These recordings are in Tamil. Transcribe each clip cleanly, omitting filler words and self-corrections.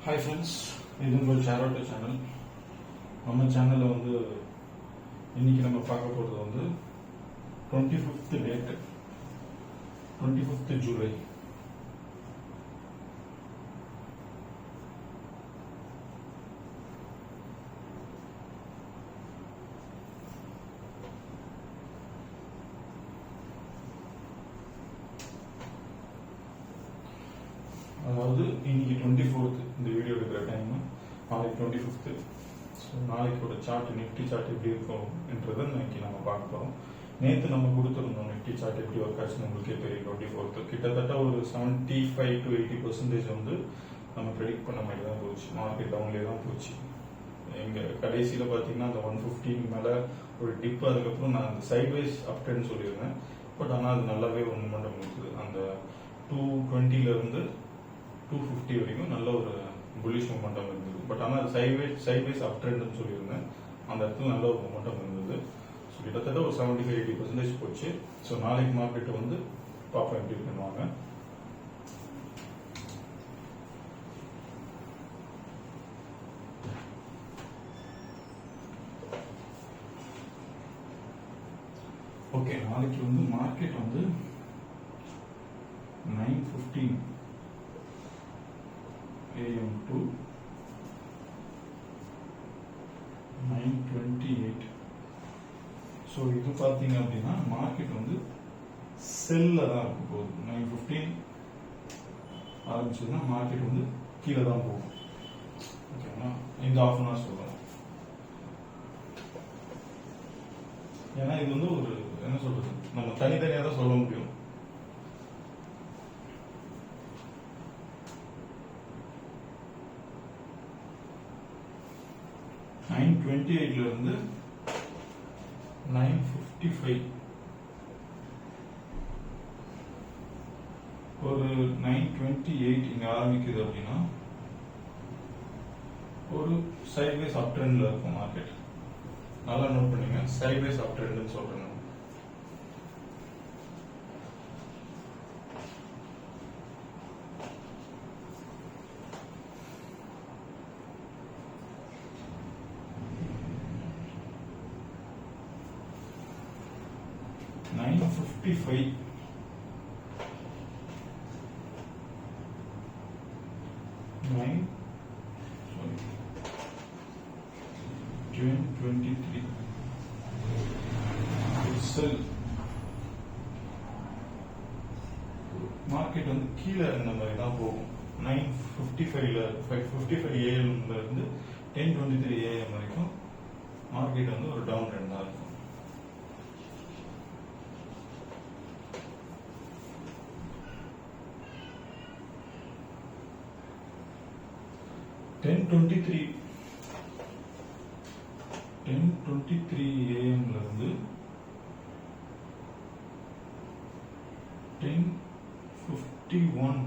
ஹாய் ஃப்ரெண்ட்ஸ், இது உங்கள் ஷேரோட்டோ சேனல். நம்ம சேனலில் இன்னைக்கு நம்ம பார்க்க போகிறது 25th டேட், 25th ஜூலை. அதாவது இன்னைக்கு 24th இந்த வீடியோ எடுக்கிற டைம், நாளைக்கு 25th. ஸோ நாளைக்கு ஒரு சார்ட், நிஃப்டி சார்ட் எப்படி இருக்கும்ன்றதை இன்னைக்கு நம்ம பார்க்க போகிறோம். நேற்று நம்ம கொடுத்துருந்தோம் நிஃப்டி சார்ட் எப்படி ஒர்க் ஆச்சுன்னு உங்களுக்கே தெரியும். 24th கிட்டத்தட்ட ஒரு 75 to 80% நம்ம ப்ரெடிக்ட் பண்ண மாதிரி தான் போச்சு. மார்க்கெட் டவுன்லேயே தான் போச்சு. எங்கள் கடைசியில் பார்த்தீங்கன்னா அந்த 115 மேலே ஒரு டிப், அதுக்கப்புறம் நான் அந்த சைட்வைஸ் அப் ட்ரெண்ட் சொல்லியிருந்தேன். பட் ஆனால் அது நல்லாவே ஒரு மொமெண்டம் இருக்குது. அந்த 220 250 வரைக்கும் நல்ல ஒரு புல்லிஷ் மொமெண்டம் இருந்தது. பட் ஆனால் அது சைட்வைஸ் அப் ட்ரெண்ட்னு சொல்லியிருந்தேன். அந்த இடத்துல நல்ல ஒரு மொமெண்டம் இருந்தது. ஸோ கிட்டத்தட்ட ஒரு 75-80% போச்சு. ஸோ நாளைக்கு மார்க்கெட் பார்ப்போம் எப்படி பண்ணுவாங்க. ஓகே, நாளைக்கு மார்க்கெட் 9:15 AM to 9:28. ஸோ இது பார்த்தீங்க அப்படின்னா மார்க்கெட் செல்ல தான் இருக்க போகுது. 9:15 ஆரம்பிச்சதுன்னா மார்க்கெட் கீழே தான் போகும். ஓகேங்களா, இந்த ஆஃப் அன் ஹவர் சொல்லலாம். ஏன்னா இது ஒரு என்ன சொல்றது, நம்ம தனித்தனியாக தான் சொல்ல முடியும். இருந்து 9:55 ஒரு 9:28 இங்க ஆரம்பிக்குது அப்படின்னா ஒரு சைட்வேஸ் அப் ட்ரெண்ட்ல இருக்கும் மார்க்கெட். நல்லா நோட் பண்ணுங்க, சைட்வேஸ் அப் ட்ரெண்ட்னு சொல்றேன். June 23 மார்க்கெட் கீழே இந்த மாதிரி தான் போகும். 9:55 AM இருந்து 10:23 AM வரைக்கும் மார்க்கெட் ஒரு டவுன் ட்ரெண்ட் தான் இருக்கும். ten twenty three AM இருந்து 10:51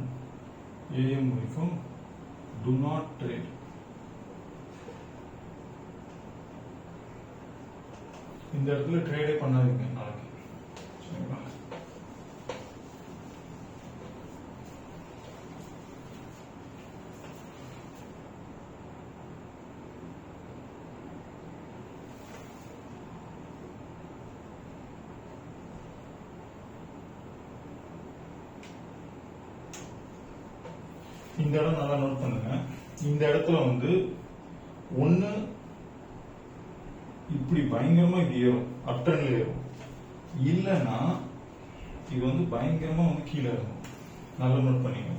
AM வரைக்கும் do not trade. இந்த இடத்துல ட்ரேடே பண்ணாதீங்க நாளைக்கு, சரிங்களா? இந்த இடம் நல்லா நோட் பண்ணுங்க. இந்த இடத்துல ஒண்ணு இப்படி பயங்கரமா இது ஏறும், அப்டர்ன்ல ஏறும். இல்லைன்னா இது பயங்கரமா கீழே இருக்கும். நல்லா நோட் பண்ணிங்க.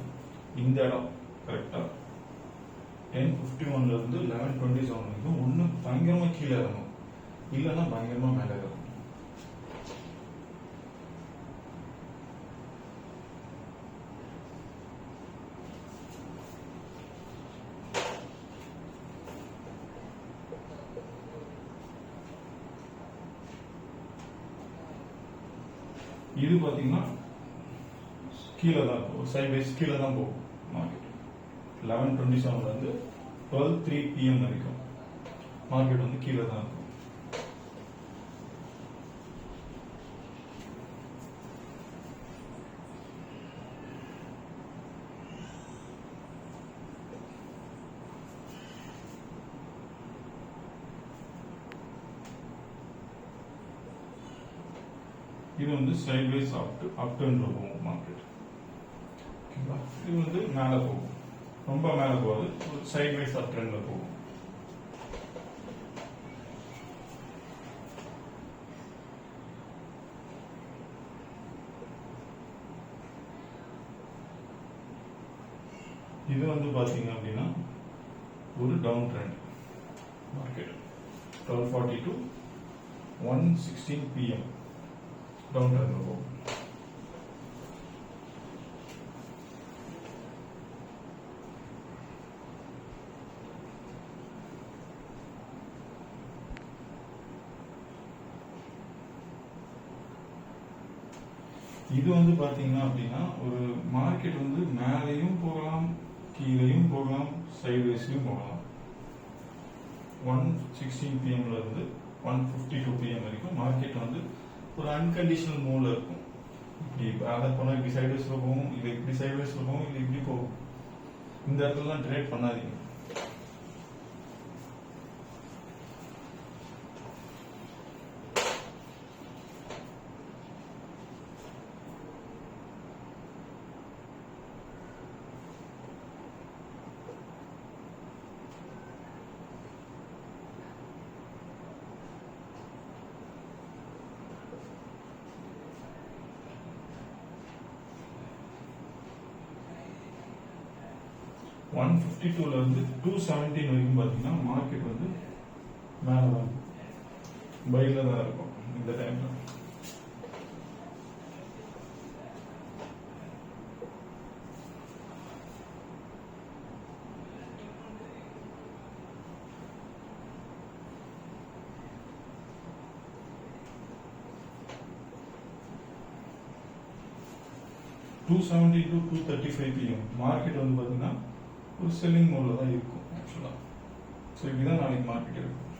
இந்த இடம் கரெக்டா 10:51 இருந்து 11:27 வரைக்கும் ஒண்ணு பயங்கரமா கீழே இருக்கும், இல்லைன்னா பயங்கரமா மேலே இருக்கும். இது பாத்தீங்கன்னா கீழே தான் இருக்கும், சைட்வைஸ் கீழே தான் போகும் மார்க்கெட். 11:27 இருந்து 12:03 PM வரைக்கும் மார்க்கெட் கீழே தான் இருக்கும். இது வந்து சைட்வேஸ் அப் ட்ரெண்ட்ல போகும் மார்க்கெட். ஓகேங்களா? இது வந்து மேலே போகும், ரொம்ப மேலே போகாது, ஒரு சைட்வேஸ் அப் ட்ரெண்ட்ல போகும். இது வந்து பாத்தீங்க அப்படின்னா ஒரு down trend market 12:40 to 1:16 PM down ட்ரெண்ட்ல போகும். இது வந்து பாத்தீங்கன்னா அப்படின்னா ஒரு மார்க்கெட் வந்து மேலையும் போகலாம், கீழையும் போகலாம், சைட்வேஸ்லயும் போகலாம். 1:16 PM இருந்து 1:52 PM வரைக்கும் மார்க்கெட் வந்து ஒரு அன்கண்டிஷனல் மூவ்ல இருக்கும். இப்படி அதை போனா இப்படி சைட்வேஸ்ல போகும், இது இப்படி சைட்வேஸ்ல போகும், இது இப்படி போகும். இந்த இடத்துல ட்ரேட் பண்ணாதீங்க. ஒன் 152 இருந்து 217 வரைக்கும் பாத்தீங்கன்னா மார்க்கெட் வந்து மேலதான் பைல தான் இருக்கும் இந்த டைம்ல. டூ 270 to 235 PM மார்க்கெட் வந்து பாத்தீங்கன்னா ஒரு செல்லிங் மோட்ல தான் இருக்கும் ஆக்சுவலா. ஸோ இப்படிதான் நாளைக்கு மார்க்கெட் இருக்கும்.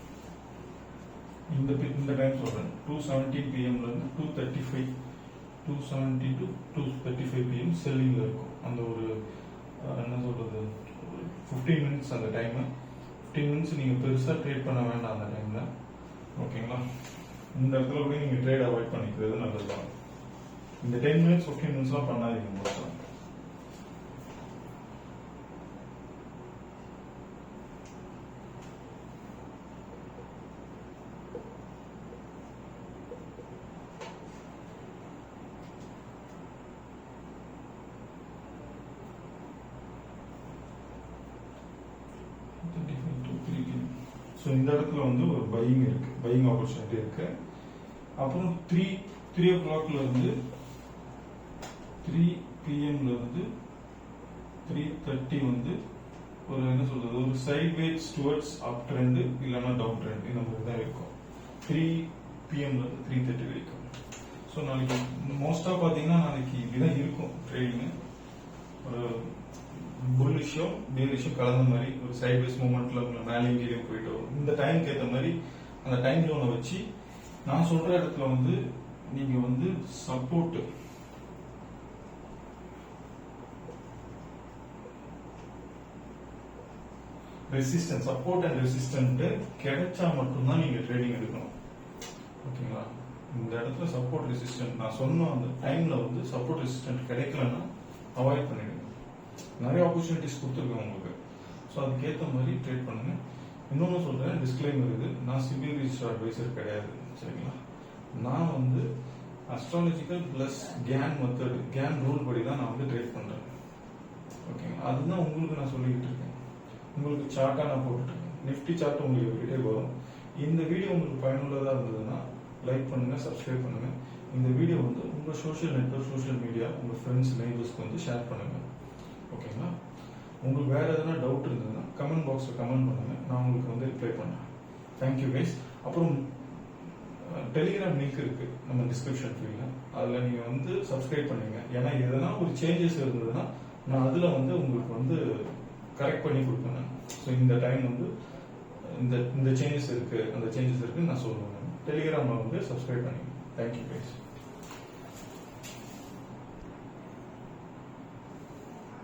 இந்த டைம் சொல்றேன், 2:17 PM இருந்து 270 to 235 PM செல்லிங்ல இருக்கும். அந்த ஒரு என்ன சொல்றது, 15 மினிட்ஸ் அந்த டைம். 15 மினிட்ஸ் நீங்க பெருசா ட்ரேட் பண்ண வேண்டாம் அந்த டைம்ல. ஓகேங்களா? இந்த இடத்துல கூட நீங்க ட்ரேட் அவாய்ட் பண்ணிக்கிறது நல்லதுதான். இந்த 10 மினிட்ஸ் 15 மினிட்ஸ்லாம் பண்ணாதீங்க மோஸ்டா. ஸோ இந்த இடத்துல வந்து ஒரு பையிங் இருக்கு, பையிங் ஆப்பர்ச்சுனிட்டி இருக்கு. அப்புறம் 3 o'clock இருந்து 3 PM இருந்து 3:30 வந்து ஒரு என்ன சொல்றது, ஒரு சைட்வேஸ் டுவர்ட்ஸ் அப் ட்ரெண்ட் இல்லைன்னா டவுன் ட்ரெண்ட் இந்த மாதிரி தான் இருக்கும். 3 PM இருந்து 3:30 வரைக்கும். ஸோ நாளைக்கு மோஸ்டா பாத்தீங்கன்னா நாளைக்கு இப்படிதான் இருக்கும் ட்ரேடிங். ஒரு புல்லிஷோ பேரிஷோ கலந்த மாதிரி ஒரு சைட்வேஸ் மூவ்மெண்ட்ல மேலேயும் கீழே போயிட்டு வரும். இந்த டைமுக்கு ஏற்ற மாதிரி அந்த டைம் ஜோனை வச்சு நான் சொல்ற இடத்துல வந்து நீங்க வந்து support resistance support and resistant கிடைச்சா மட்டும்தான் நீங்க ட்ரேடிங் எடுக்கணும். ஓகேங்களா? இந்த இடத்துல சப்போர்ட் ரெசிஸ்டன்ட் நான் சொன்ன அந்த டைம்ல வந்து சப்போர்ட் ரெசிஸ்டன்ட் கிடைக்கலன்னா அவாய்ட் பண்ணிடுங்க. நிறைய ஆப்பர்ச்சுனிட்டிஸ் கொடுத்துருக்கேன் உங்களுக்கு. ஸோ அதுக்கேற்ற மாதிரி ட்ரேட் பண்ணுங்க. இன்னொன்று சொல்றேன், டிஸ்க்ளைமர் இது, நான் சிபில் ரிஜிஸ்டர் அட்வைசர் கிடையாது. சரிங்களா? நான் வந்து astrological plus can method, can rule படி தான் நான் வந்து ட்ரேட் பண்றேன். ஓகேங்களா? அதுதான் உங்களுக்கு நான் சொல்லிக்கிட்டு இருக்கேன். உங்களுக்கு சார்ட்டா நான் போட்டுட்டு இருக்கேன். நிஃப்டி சார்ட் உங்களுக்கு எவ்ரிடே வரும். இந்த வீடியோ உங்களுக்கு பயனுள்ளதா இருந்ததுன்னா லைக் பண்ணுங்க, சப்ஸ்கிரைப் பண்ணுங்க. இந்த வீடியோ வந்து உங்க சோஷியல் நெட்வொர்க், சோஷியல் மீடியா, உங்க ஃப்ரெண்ட்ஸ், நெய்பர்ஸ்க்கு வந்து ஷேர் பண்ணுங்க. ஓகேங்களா? உங்களுக்கு வேற எதனா டவுட் இருந்ததுன்னா கமெண்ட் பாக்ஸ்ல கமெண்ட் பண்ணுங்க, நான் உங்களுக்கு வந்து ரிப்ளை பண்றேன். Thank you guys. அப்புறம் டெலிகிராம் லிங்க் இருக்கு நம்ம டிஸ்கிரிப்ஷன் ஃபீல்ட்ல, அதுல நீங்க வந்து சப்ஸ்கிரைப் பண்ணுங்க. ஏன்னா எதனா ஒரு சேஞ்சஸ் இருந்ததுன்னா நான் அதுல வந்து உங்களுக்கு வந்து கரெக்ட் பண்ணி கொடுப்பேன். ஸோ இந்த டைம் வந்து இந்த சேஞ்சஸ் இருக்கு, அந்த சேஞ்சஸ் இருக்குன்னு நான் சொல்லுவேன். டெலிகிராம்ல வந்து சப்ஸ்கிரைப் பண்ணிங்க. Thank you guys.